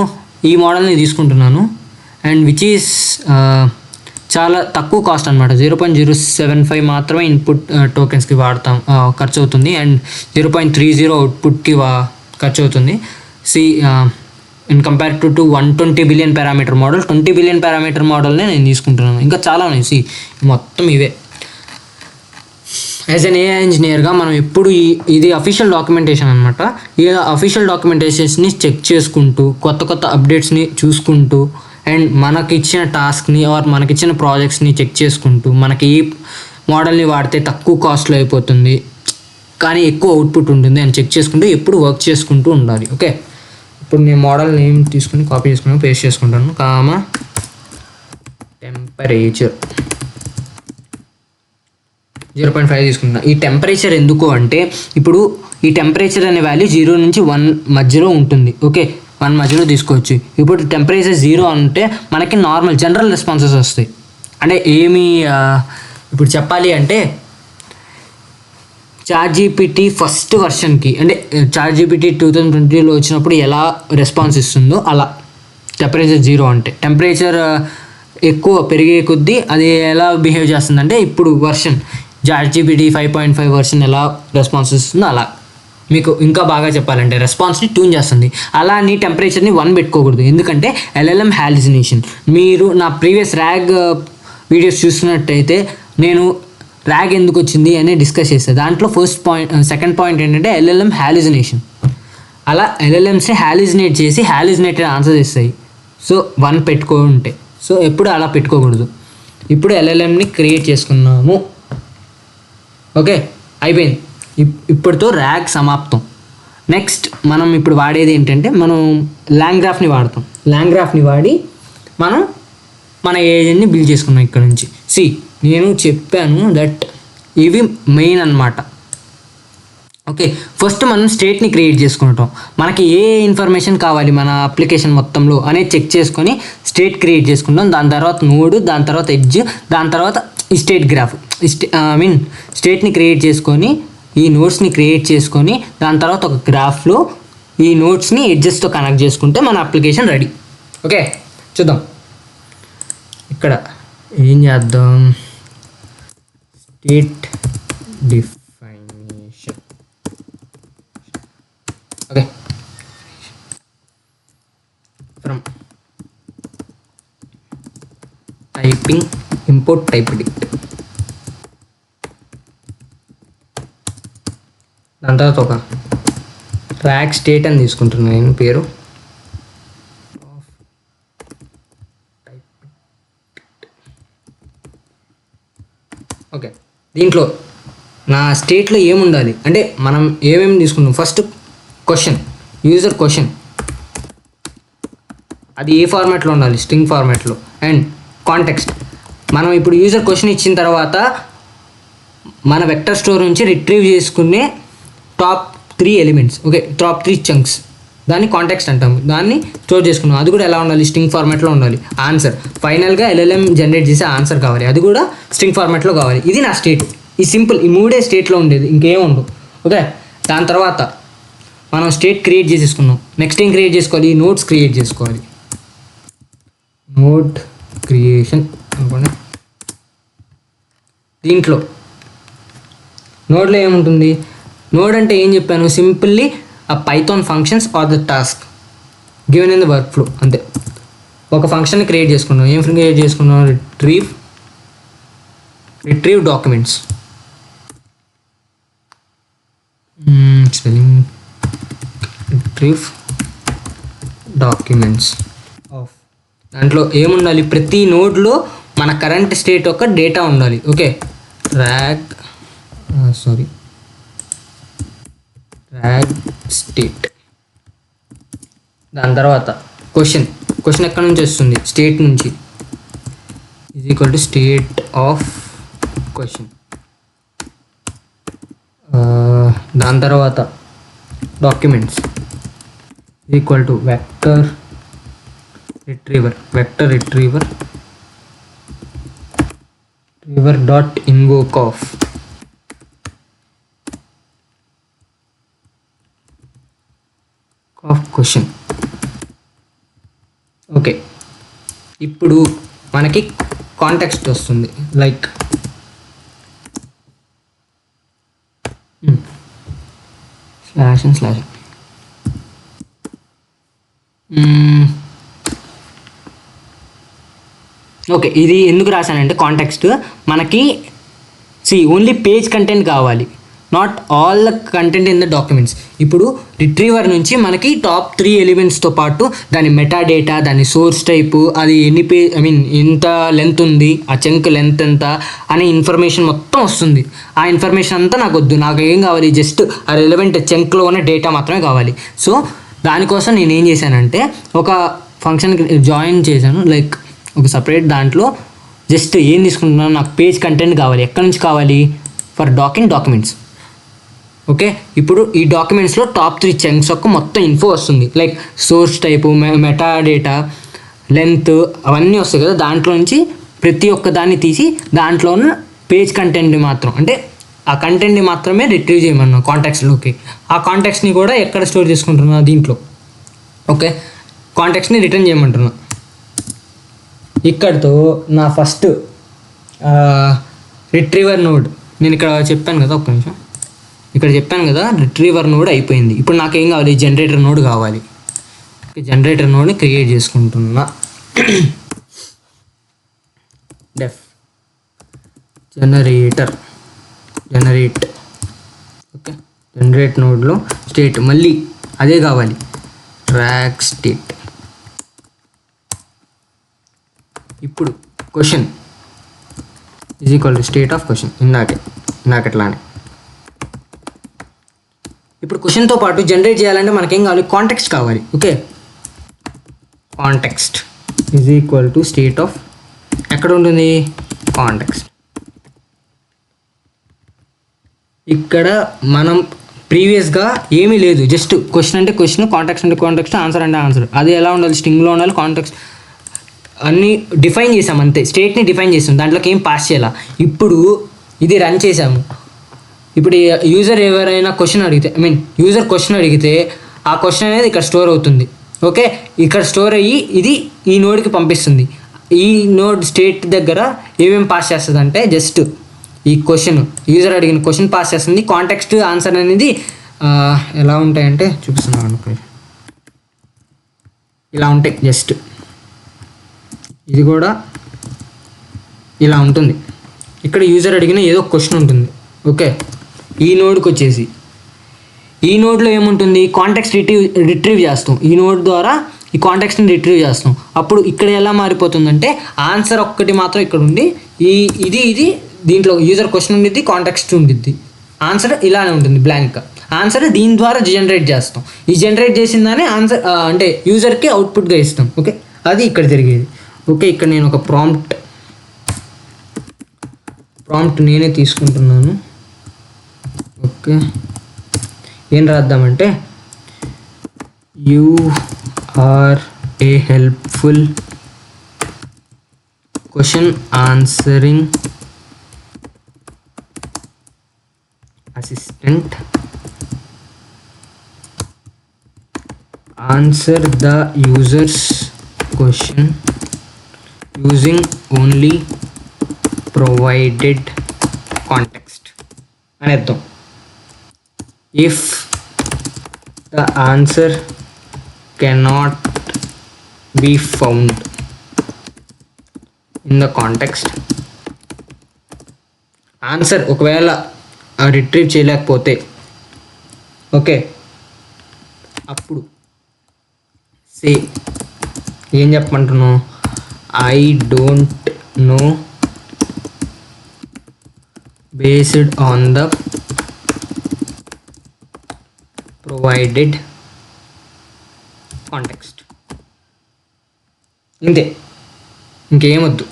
ఈ మోడల్ని తీసుకుంటున్నాను. అండ్ విచ్ ఈస్ చాలా తక్కువ కాస్ట్ అనమాట. 0.075 మాత్రమే ఇన్పుట్ టోకెన్స్కి ఖర్చు అవుతుంది. అండ్ 0.30 అవుట్పుట్కి ఖర్చు అవుతుంది. In compare to 120 billion parameter model, 20 billion parameter మోడల్నే నేను తీసుకుంటున్నాను. ఇంకా చాలా ఉన్నాయి. మొత్తం ఇవే. యాజ్ అన్ AI ఇంజనీర్గా మనం ఎప్పుడు ఇది అఫీషియల్ డాక్యుమెంటేషన్ అనమాట. ఈ అఫీషియల్ డాక్యుమెంటేషన్స్ని చెక్ చేసుకుంటూ, కొత్త అప్డేట్స్ని చూసుకుంటూ, అండ్ మనకిచ్చిన టాస్క్ని ఆర్ మనకిచ్చిన ప్రాజెక్ట్స్ని చెక్ చేసుకుంటూ, మనకి ఈ మోడల్ని వాడితే తక్కువ కాస్ట్లో అయిపోతుంది కానీ ఎక్కువ అవుట్పుట్ ఉంటుంది అని చెక్ చేసుకుంటూ ఎప్పుడు వర్క్ చేసుకుంటూ ఉండాలి. ఓకే, ఇప్పుడు నేను మోడల్ నేమ్ తీసుకుని కాపీ చేసుకుని పేస్ట్ చేసుకుంటాను. టెంపరేచర్ 0.5 తీసుకుంటున్నా. ఈ టెంపరేచర్ ఎందుకు అంటే, ఇప్పుడు ఈ టెంపరేచర్ అనే వాల్యూ 0 నుంచి 1 మధ్యలో ఉంటుంది. ఓకే, 1 మధ్యలో తీసుకోవచ్చు. ఇప్పుడు టెంపరేచర్ 0 అంటే మనకి నార్మల్ జనరల్ రెస్పాన్సెస్ వస్తాయి. అంటే ఇప్పుడు చెప్పాలి అంటే ChatGPT ఫస్ట్ వర్షన్కి, అంటే ChatGPT 2020లో వచ్చినప్పుడు ఎలా రెస్పాన్స్ ఇస్తుందో అలా టెంపరేచర్ 0 అంటే. టెంపరేచర్ ఎక్కువ పెరిగే కొద్దీ అది ఎలా బిహేవ్ చేస్తుందంటే, ఇప్పుడు వర్షన్ ChatGPT 5.5 వర్షన్ ఎలా రెస్పాన్స్ ఇస్తుందో అలా. మీకు ఇంకా బాగా చెప్పాలంటే రెస్పాన్స్ని ట్యూన్ చేస్తుంది. అలా నీ టెంపరేచర్ని 1 పెట్టుకోకూడదు, ఎందుకంటే LLM హాలిసినేషన్. మీరు నా ప్రీవియస్ RAG వీడియోస్ చూస్తున్నట్టయితే నేను RAG ఎందుకు వచ్చింది అని డిస్కస్ చేస్తాను. దాంట్లో సెకండ్ పాయింట్ ఏంటంటే LLM హాలిసినేషన్. అలా LLMస్ని హాలిసినేట్ చేసి హాలిసినేటెడ్ ఆన్సర్స్ ఇస్తాయి. సో 1 పెట్టుకుంటే, సో ఎప్పుడు అలా పెట్టుకోకూడదు. ఇప్పుడు ఎల్ఎల్ఎంని క్రియేట్ చేసుకున్నాము. ఓకే, అయిపోయింది. ఇప్పటితో ర్యాగ్ సమాప్తం. నెక్స్ట్ మనం ఇప్పుడు వాడేది ఏంటంటే మనం లాంగ్రాఫ్ని వాడతాం. లాంగ్రాఫ్ని వాడి మనం మన ఏజెంట్ని బిల్డ్ చేసుకున్నాం ఇక్కడ నుంచి. నేను చెప్పాను దట్ ఇవి మెయిన్ అన్నమాట. ఓకే, ఫస్ట్ మనం స్టేట్ని క్రియేట్ చేసుకుంటాం. మనకి ఏ ఇన్ఫర్మేషన్ కావాలి మన అప్లికేషన్ మొత్తంలో అనేది చెక్ చేసుకొని స్టేట్ క్రియేట్ చేసుకుంటాం. దాని తర్వాత నోడ్, దాని తర్వాత ఎడ్జ్, దాని తర్వాత ఈ స్టేట్ గ్రాఫ్, స్టేట్ని క్రియేట్ చేసుకొని ఈ నోట్స్ని క్రియేట్ చేసుకొని దాని తర్వాత ఒక గ్రాఫ్లో ఈ నోట్స్ని ఎడ్జెస్తో కనెక్ట్ చేసుకుంటే మన అప్లికేషన్ రెడీ. ఓకే, చూద్దాం. ఇక్కడ ఏం చేద్దాం, state definition. Okay, from typing import typed dict. దాని తర్వాత ఒక ట్రాక్ స్టేట్ అని తీసుకుంటున్నాను నేను పేరు. ఓకే, దీంట్లో నా స్టేట్లో ఏముండాలి అంటే మనం ఏమేమి తీసుకుంటాం. ఫస్ట్ క్వశ్చన్, యూజర్ క్వశ్చన్, అది ఏ ఫార్మాట్లో ఉండాలి, స్ట్రింగ్ ఫార్మాట్లో. అండ్ కాంటెక్స్ట్, మనం ఇప్పుడు యూజర్ క్వశ్చన్ ఇచ్చిన తర్వాత మన వెక్టర్ స్టోర్ నుంచి రిట్రీవ్ చేసుకునే top 3 elements. Okay, top 3 chunks, దాన్ని కాంటెక్స్ట్ అంటాము. దాన్ని స్టోర్ చేసుకున్నాం. అది కూడా ఎలా ఉండాలి, స్ట్రింగ్ ఫార్మాట్లో ఉండాలి. ఆన్సర్ ఫైనల్గా ఎల్ఎల్ఎం జనరేట్ చేసే ఆన్సర్ కావాలి, అది కూడా స్ట్రింగ్ ఫార్మాట్లో కావాలి. ఇది నా స్టేట్. ఈ సింపుల్, ఈ 3 స్టేట్లో ఉండేది, ఇంకేం ఉండవు. ఓకే, దాని తర్వాత మనం స్టేట్ క్రియేట్ చేసేసుకున్నాం. నెక్స్ట్ ఏం క్రియేట్ చేసుకోవాలి, నోట్స్ క్రియేట్ చేసుకోవాలి. నోట్ క్రియేషన్ అనుకోండి. దీంట్లో నోడ్లో ఏముంటుంది, నోడ్ అంటే ఏం చెప్పాను, సింపుల్లీ ఆ Python functions are the task given in the work flow, అంతే. ఒక ఫంక్షన్ని క్రియేట్ చేసుకున్నాం. ఏం క్రియేట్ చేసుకున్నాం, retrieve documents. Spelling, retrieve documents of. దాంట్లో ఏముండాలి, ప్రతి నోడ్లో మన కరెంట్ స్టేట్ యొక్క డేటా ఉండాలి. Okay, RAG state. దాని తర్వాత క్వశ్చన్ ఎక్కడి నుంచి వస్తుంది, స్టేట్ నుంచి. Is equal to state of question. దాని తర్వాత documents equal to vector retriever dot invoke of. Question. Okay, ఇప్పుడు మనకి కాంటెక్స్ట్ వస్తుంది. Like slash. ఓకే, ఇది ఎందుకు రాశానంటే కాంటెక్స్ట్ మనకి ఓన్లీ పేజ్ కంటెంట్ కావాలి, not all the content in the documents. ఇప్పుడు రిట్రీవర్ నుంచి మనకి టాప్ 3 ఎలిమెంట్స్తో పాటు దాని మెటా డేటా, దాని సోర్స్ టైపు, అది ఎన్ని ఎంత లెంత్ ఉంది, ఆ చంక్ లెంత్ ఎంత అనే ఇన్ఫర్మేషన్ మొత్తం వస్తుంది. ఆ ఇన్ఫర్మేషన్ అంతా నాకు వద్దు, నాకు ఏం కావాలి, జస్ట్ ఆ రెలవెంట్ చంక్లో ఉన్న డేటా మాత్రమే కావాలి. సో దానికోసం నేను ఏం చేశానంటే ఒక ఫంక్షన్ జాయిన్ చేశాను. లైక్ ఒక సపరేట్ దాంట్లో జస్ట్ ఏం తీసుకుంటున్నాను, నాకు పేజ్ కంటెంట్ కావాలి. ఎక్కడి నుంచి కావాలి, ఫర్ డాక్యుమెంట్స్. ఓకే, ఇప్పుడు ఈ డాక్యుమెంట్స్లో టాప్ 3 చంక్స్ యొక్క మొత్తం ఇన్ఫో వస్తుంది. Like source type, meta data, length, అవన్నీ వస్తాయి కదా. దాంట్లో నుంచి ప్రతి ఒక్క దాన్ని తీసి దాంట్లో ఉన్న పేజ్ కంటెంట్ని మాత్రం, అంటే ఆ కంటెంట్ని మాత్రమే రిట్రీవ్ చేయమన్నా కాంటాక్ట్స్లోకి. ఆ కాంటాక్ట్స్ని కూడా ఎక్కడ స్టోర్ చేసుకుంటున్నా, దీంట్లో. ఓకే, కాంటాక్ట్స్ని రిటర్న్ చేయమంటున్నా. ఇక్కడితో నా ఫస్ట్ రిట్రీవర్ నోడ్, నేను ఇక్కడ చెప్పాను కదా, ఒక్క నిమిషం, ఇక్కడ చెప్పాను కదా రిట్రీవర్ నోడ్ అయిపోయింది. ఇప్పుడు నాకేం కావాలి, జనరేటర్ నోడ్ కావాలి. జనరేటర్ నోడ్ని క్రియేట్ చేసుకుంటున్నా. Def generate. ఓకే, జనరేట్ నోడ్లో స్టేట్ మళ్ళీ అదే కావాలి, ట్రాక్ స్టేట్. ఇప్పుడు question is equal to state of question. ఇందాకట్లానే. ఇప్పుడు క్వశ్చన్తో పాటు జనరేట్ చేయాలంటే మనకేం కావాలి, కాంటెక్స్ట్ కావాలి. Okay, context is equal to state of, ఎక్కడ ఉంటుంది కాంటెక్స్ట్. ఇక్కడ మనం ప్రీవియస్గా ఏమీ లేదు, జస్ట్ క్వశ్చన్ అంటే క్వశ్చన్, కాంటెక్స్ట్ అంటే కాంటెక్స్ట్, ఆన్సర్ అంటే ఆన్సర్. అది ఎలా ఉండాలి, స్ట్రింగ్లో ఉండాలి. కాంటెక్స్ట్ అన్నీ డిఫైన్ చేసాం అంతే, స్టేట్ని డిఫైన్ చేసాం, దాంట్లోకి ఏం పాస్ చేయాల. ఇప్పుడు ఇది రన్ చేసాము. ఇప్పుడు యూజర్ ఎవరైనా క్వశ్చన్ అడిగితే, యూజర్ క్వశ్చన్ అడిగితే ఆ క్వశ్చన్ అనేది ఇక్కడ స్టోర్ అవుతుంది. ఓకే, ఇక్కడ స్టోర్ అయ్యి ఇది ఈ నోడ్కి పంపిస్తుంది. ఈ నోడ్ స్టేట్ దగ్గర ఏమేమి పాస్ చేస్తుంది అంటే జస్ట్ ఈ క్వశ్చన్, యూజర్ అడిగిన క్వశ్చన్ పాస్ చేస్తుంది. కాంటెక్స్ట్ ఆన్సర్ అనేది ఎలా ఉంటాయంటే చూపిస్తున్నాను అనుకో, ఇలా ఉంటాయి. జస్ట్ ఇది కూడా ఇలా ఉంటుంది. ఇక్కడ యూజర్ అడిగిన ఏదో క్వశ్చన్ ఉంటుంది. ఓకే, ఈ నోడ్కి వచ్చేసి ఈ నోడ్లో ఏముంటుంది, కాంటెక్స్ట్ రిట్రీవ్ చేస్తాం. ఈ నోడ్ ద్వారా ఈ కాంటెక్స్ట్ని రిట్రీవ్ చేస్తాం. అప్పుడు ఇక్కడ ఎలా మారిపోతుందంటే ఆన్సర్ ఒక్కటి మాత్రం ఇక్కడ ఉండి ఇది దీంట్లో యూజర్ క్వశ్చన్ ఉండిద్ది, కాంటెక్స్ట్ ఉండిద్ది, ఆన్సర్ ఇలానే ఉంటుంది బ్లాంక్. ఆన్సర్ దీని ద్వారా జనరేట్ చేస్తాం. ఈ జనరేట్ చేసిందానే ఆన్సర్ అంటే యూజర్కి అవుట్పుట్గా ఇస్తాం. ఓకే, అది ఇక్కడ జరిగేది. ఓకే, ఇక్కడ నేను ఒక ప్రాంప్ట్ నేనే తీసుకుంటున్నాను. ఓకే, ఏం రాద్దామంటే you are a helpful question answering assistant, answer the user's question using only provided context అని అర్థం. If the answer cannot be found in the context, answer ఒకవేళ రిట్రీవ్ చేయలేకపోతే, ఓకే, అప్పుడు సే ఏం చెప్పమంటున్నావు, I don't know based on the provided context. ఇంతే, ఇంకేమొద్దు,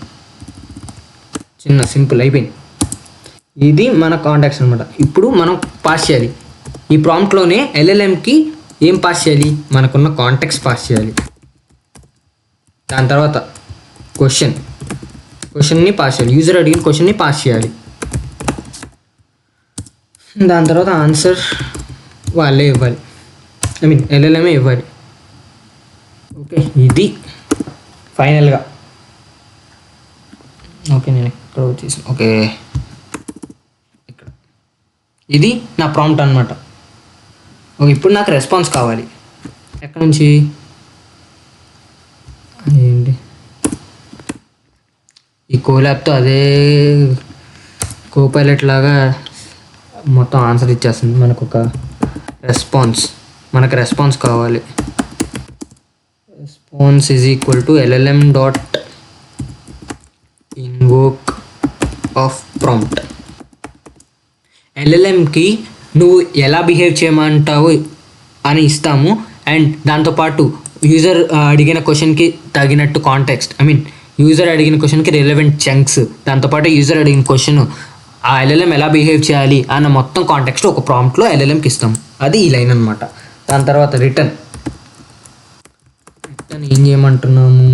చిన్న సింపుల్ అయిపోయింది. ఇది మన కాంటాక్ట్స్ అనమాట. ఇప్పుడు మనం పాస్ చేయాలి ఈ ప్రాంప్ట్లోనే. ఎల్ఎల్ఎంకి ఏం పాస్ చేయాలి, మనకున్న కాంటాక్ట్స్ పాస్ చేయాలి. దాని తర్వాత క్వశ్చన్ని పాస్ చేయాలి, యూజర్ అడిగిన క్వశ్చన్ని పాస్ చేయాలి. దాని తర్వాత ఆన్సర్ వాళ్ళే ఇవ్వాలి, ఎల్ఎల్ఎంఏ ఇవ్వాలి. ఓకే, ఇది ఫైనల్గా. ఓకే, నేను ఎక్కడ వచ్చేసాను. ఓకే, ఇది నా ప్రాంప్ట్ అనమాట. ఓకే, ఇప్పుడు నాకు రెస్పాన్స్ కావాలి. ఎక్కడి నుంచి, ఏంటి ఈ కోలాప్తో అదే కోపైలట్ లాగా మొత్తం ఆన్సర్ ఇచ్చేస్తుంది. మనకు రెస్పాన్స్ కావాలి. Response is equal to LLM dot invoke of prompt. ఎల్ఎల్ఎంకి నువ్వు ఎలా బిహేవ్ చేయమంటావు అని ఇస్తాము. అండ్ దాంతోపాటు యూజర్ అడిగిన క్వశ్చన్కి తగినట్టు కాంటెక్స్ట్, యూజర్ అడిగిన క్వశ్చన్కి రిలవెంట్ చంక్స్, దాంతోపాటు యూజర్ అడిగిన క్వశ్చన్ ఆ ఎల్ఎల్ఎం ఎలా బిహేవ్ చేయాలి అన్న మొత్తం కాంటెక్స్ట్ ఒక ప్రాంప్ట్లో ఎల్ఎల్ఎంకి ఇస్తాము. అది ఈ లైన్ అనమాట. దాని తర్వాత రిటర్న్ ఏం చేయమంటున్నాము,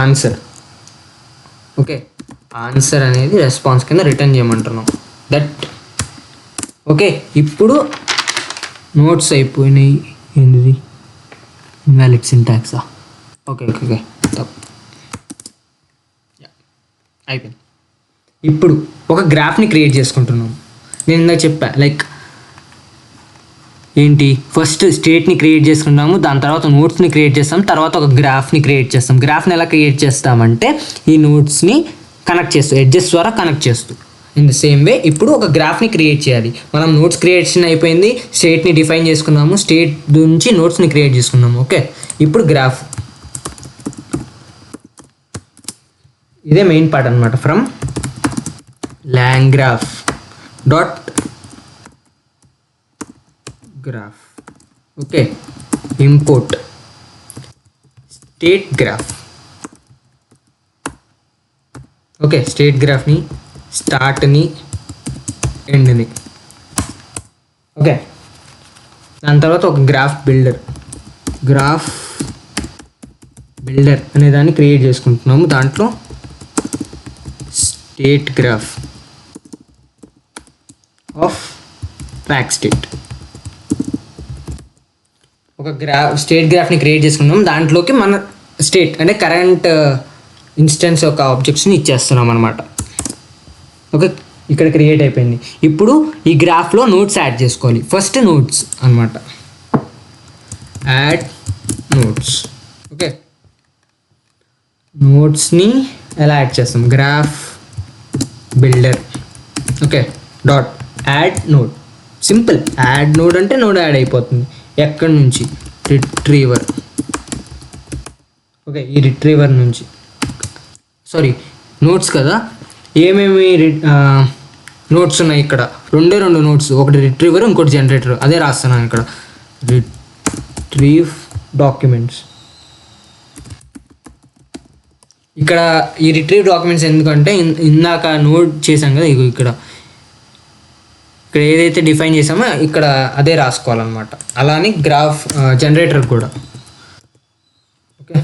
ఆన్సర్. ఓకే, ఆన్సర్ అనేది రెస్పాన్స్ కింద రిటర్న్ చేయమంటున్నాం. ఓకే, ఇప్పుడు నోట్స్ అయిపోయినాయి. ఏంటిది, ఇన్వాలిడ్ సింటాక్సా? ఓకే, అయిపోయింది. ఇప్పుడు ఒక గ్రాఫ్ని క్రియేట్ చేసుకుంటున్నాం. నేను ఇందాక చెప్పా, ఏంటి, ఫస్ట్ స్టేట్ని క్రియేట్ చేసుకుంటాము, దాని తర్వాత నోట్స్ని క్రియేట్ చేస్తాం, తర్వాత ఒక గ్రాఫ్ని క్రియేట్ చేస్తాం. గ్రాఫ్ని ఎలా క్రియేట్ చేస్తామంటే ఈ నోట్స్ని కనెక్ట్ చేస్తూ, ఎడ్జెస్ ద్వారా కనెక్ట్ చేస్తూ. ఇన్ ద సేమ్ వే ఇప్పుడు ఒక గ్రాఫ్ని క్రియేట్ చేయాలి. మనం నోట్స్ క్రియేషన్ అయిపోయింది, స్టేట్ని డిఫైన్ చేసుకున్నాము, స్టేట్ నుంచి నోట్స్ని క్రియేట్ చేసుకున్నాము. ఓకే, ఇప్పుడు గ్రాఫ్, ఇదే మెయిన్ పార్ట్ అనమాట. From LangGraph dot graph. Okay, import state graph. Okay, state గ్రాఫ్ని, స్టార్ట్ని, ఎండ్ని. ఓకే, దాని తర్వాత ఒక గ్రాఫ్ బిల్డర్ అనే దాన్ని క్రియేట్ చేసుకుంటున్నాము. దాంట్లో state graph of track state. ఒక స్టేట్ గ్రాఫ్ని క్రియేట్ చేసుకున్నాం. దాంట్లోకి మన స్టేట్ అంటే కరెంట్ ఇన్స్టెన్స్ యొక్క ఆబ్జెక్ట్స్ని ఇచ్చేస్తున్నాం అనమాట. ఓకే, ఇక్కడ క్రియేట్ అయిపోయింది. ఇప్పుడు ఈ గ్రాఫ్లో నోట్స్ యాడ్ చేసుకోవాలి. ఫస్ట్ నోట్స్ అనమాట, యాడ్ నోట్స్. ఓకే, నోట్స్ని ఎలా యాడ్ చేస్తాం? Graph builder. Okay, dot add node. Simple, add node అంటే నోడ్ యాడ్ అయిపోతుంది. ఎక్కడి నుంచి? రిట్రీవర్. ఓకే, ఈ రిట్రీవర్ నుంచి, సారీ నోట్స్ కదా, ఏమేమి నోట్స్ ఉన్నాయి ఇక్కడ? రెండు నోట్స్, ఒకటి రిట్రీవర్, ఇంకోటి జనరేటర్. అదే రాస్తున్నాను ఇక్కడ, రిట్రీవ్ డాక్యుమెంట్స్. ఇక్కడ ఈ రిట్రీవ్ డాక్యుమెంట్స్ ఎందుకంటే ఇందాక నోట్ చేసాం కదా, ఇక్కడ ఏదైతే డిఫైన్ చేసామో ఇక్కడ అదే రాసుకోవాలన్నమాట. అలానే గ్రాఫ్ జనరేటర్ కూడా. ఓకే,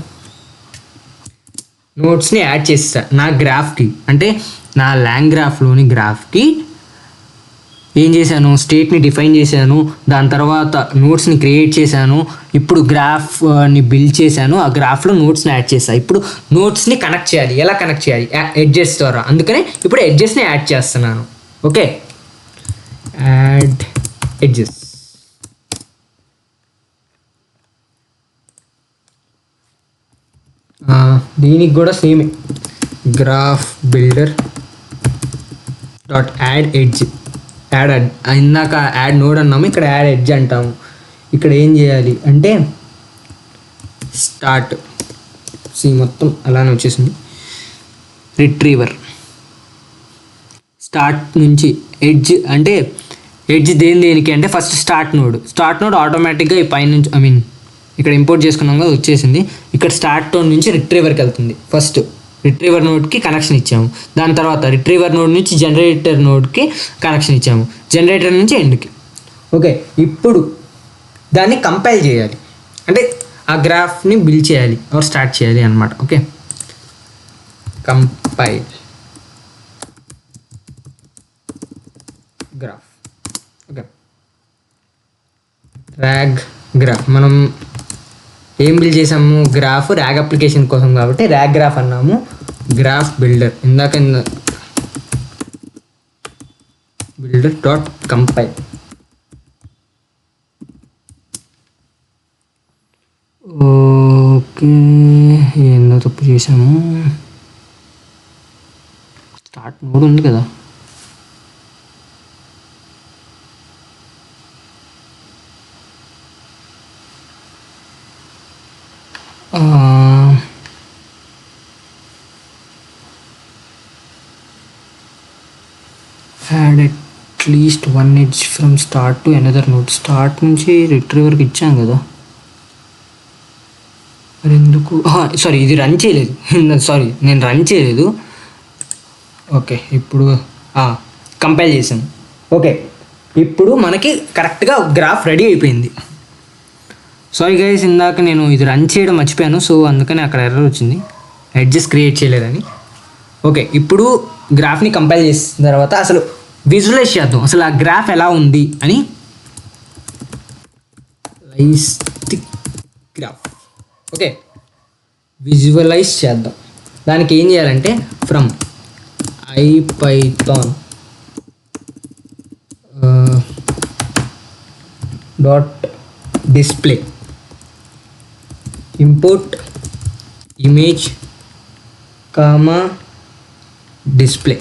నోట్స్ని యాడ్ చేస్తా నా గ్రాఫ్కి, అంటే నా లాంగ్రాఫ్లోని గ్రాఫ్కి ఏం చేశాను? స్టేట్ని డిఫైన్ చేశాను, దాని తర్వాత నోట్స్ని క్రియేట్ చేశాను, ఇప్పుడు గ్రాఫ్ని బిల్డ్ చేశాను, ఆ గ్రాఫ్లో నోట్స్ని యాడ్ చేశాను. ఇప్పుడు నోట్స్ని కనెక్ట్ చేయాలి. ఎలా కనెక్ట్ చేయాలి? ఎడ్జెస్ ద్వారా. అందుకనే ఇప్పుడు ఎడ్జెస్ని యాడ్ చేస్తున్నాను. Okay, add edges. దీనికి కూడా same, graph builder dot add edge. ఇందాక యాడ్ నోడ్ అన్నాము, ఇక్కడ యాడ్ ఎడ్జ్ అంటాము. ఇక్కడ ఏం చేయాలి అంటే స్టార్ట్, మొత్తం అలానే వచ్చేసింది. రిట్రీవర్, స్టార్ట్ నుంచి ఎడ్జ్, అంటే ఎడ్జ్ దేనికి అంటే ఫస్ట్ స్టార్ట్ నోడ్ ఆటోమేటిక్గా ఈ పైనుంచి, ఇక్కడ ఇంపోర్ట్ చేసుకున్నాం కదా, వచ్చేసింది. ఇక్కడ స్టార్ట్ నోడ్ నుంచి రిట్రీవర్కి వెళ్తుంది. ఫస్ట్ రిట్రీవర్ నోడ్కి కనెక్షన్ ఇచ్చాము, దాని తర్వాత రిట్రీవర్ నోడ్ నుంచి జనరేటర్ నోడ్కి కనెక్షన్ ఇచ్చాము, జనరేటర్ నుంచి ఎండ్కి. ఓకే, ఇప్పుడు దాన్ని కంపైల్ చేయాలి, అంటే ఆ గ్రాఫ్ని బిల్డ్ చేయాలి ఆర్ స్టార్ట్ చేయాలి అనమాట. Okay, compile graph. Okay, rag graph. మనం ఏం బిల్డ్ చేసాము? గ్రాఫ్ ర్యాగ్ అప్లికేషన్ కోసం కాబట్టి ర్యాగ్ గ్రాఫ్ అన్నాము. గ్రాఫ్ బిల్డర్, ఇందాక బిల్డర్ డాట్ కంపైల్. ఓకే, ఏందో తప్పు చేసాము. స్టార్ట్ నోడ్ ఉంది కదా, add at least one edge from start to another node. Start నుంచి రిట్రీవర్కి ఇచ్చాం కదా, మరి ఎందుకు? సారీ, ఇది రన్ చేయలేదు. నేను రన్ చేయలేదు. ఓకే, ఇప్పుడు కంపైల్ చేసాను. ఓకే, ఇప్పుడు మనకి కరెక్ట్గా గ్రాఫ్ రెడీ అయిపోయింది. సారీ గైస్, ఇందాక నేను ఇది రన్ చేయడం మర్చిపోయాను, సో అందుకని అక్కడ ఎర్రర్ వచ్చింది, ఎడ్జెస్ క్రియేట్ చేయలేదని. ఓకే, ఇప్పుడు గ్రాఫ్ని కంపైల్ చేసిన తర్వాత అసలు విజువలైజ్ చేద్దాం, అసలు ఆ గ్రాఫ్ ఎలా ఉంది అని. గ్రాఫ్. ఓకే, విజువలైజ్ చేద్దాం. దానికి ఏం చేయాలంటే from IPython dot display import image comma display.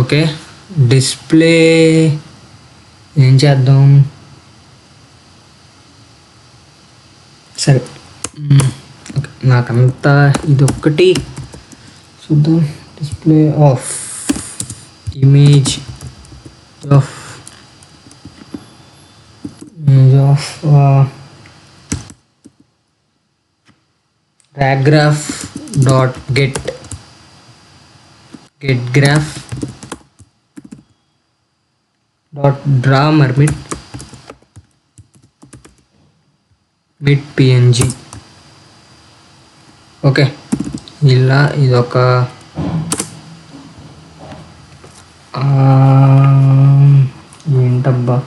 Okay, display ఏం చేద్దాం? సరే, ఓకే, నాకంతా ఇదొక్కటి చూద్దాం. Display of image of graph dot get graph dot draw mermit png. Okay, ఇలా ఇదొక ఏంటబ్బా,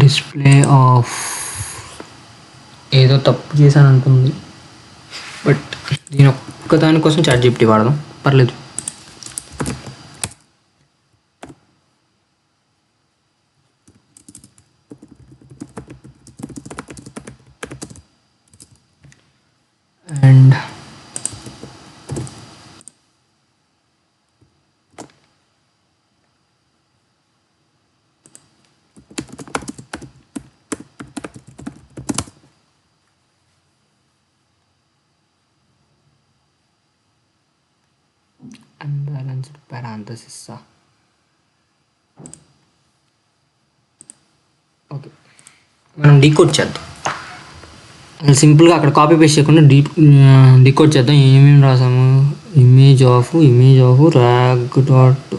డిస్ప్లే ఆఫ్ ఏదో తప్పు చేశాను అంటుంది, బట్ దీని ఒక్కదానికోసం ChatGPT వాడదాం, పర్లేదు. And unbalanced parenthesis. ఓకే, మనం డీకోడ్ చేద్దాం. సింపుల్గా అక్కడ కాపీ పేస్ట్ చేయకుండా డీకోడ్ చేద్దాం. ఏమేమి రాసాము? ఇమేజ్ ఆఫ్ ర్యాగ్ డాట్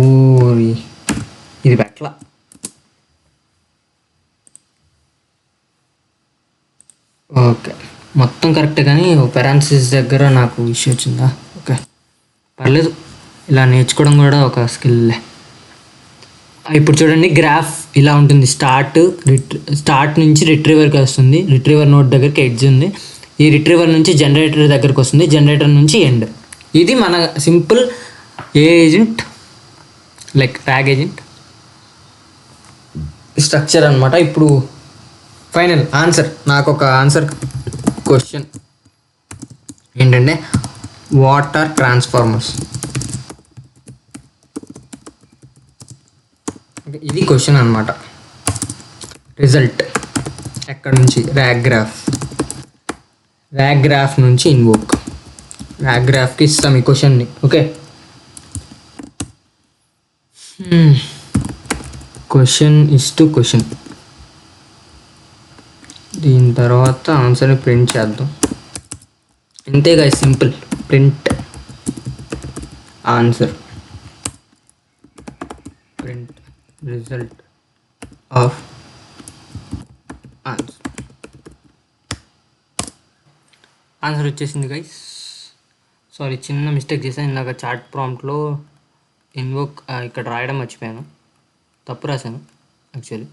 ఊరి ఇది పెట్టలా. ఓకే, మొత్తం కరెక్ట్, కానీ పారాంథసిస్ దగ్గర నాకు ఇష్యూ వచ్చిందా? ఓకే, పర్లేదు, ఇలా నేర్చుకోవడం కూడా ఒక స్కిల్లే. ఇప్పుడు చూడండి, గ్రాఫ్ ఇలా ఉంటుంది. స్టార్ట్ నుంచి రిట్రీవర్కి వస్తుంది. రిట్రీవర్ నోడ్ దగ్గరికి ఎడ్జ్ ఉంది. ఈ రిట్రీవర్ నుంచి జనరేటర్ దగ్గరికి వస్తుంది. జనరేటర్ నుంచి ఎండ్. ఇది మన simple agent, like tag agent structure అనమాట. ఇప్పుడు ఫైనల్ ఆన్సర్, నాకు ఒక ఆన్సర్ క్వశ్చన్ ఏంటంటే, వాట్ ఆర్ ట్రాన్స్ఫార్మర్స్? ఇది క్వశ్చన్ అనమాట. రిజల్ట్ ఎక్కడి నుంచి? ర్యాగ్ గ్రాఫ్ నుంచి ఇన్వోక్. ర్యాగ్ గ్రాఫ్కి ఇస్తాం ఈ క్వశ్చన్ని. ఓకే, క్వశ్చన్ క్వశ్చన్ దీని తర్వాత ఆన్సర్ని ప్రింట్ చేద్దాం. ఇంతేగా, simple. Print answer, print result of answer వచ్చేసింది గైస్. సారీ, చిన్న మిస్టేక్ చేశాను ఇందాక. చాట్ ప్రాంప్ట్లో ఇన్వోక్ ఇక్కడ రాయడం మర్చిపోయాను, తప్పు రాశాను యాక్చువల్లీ.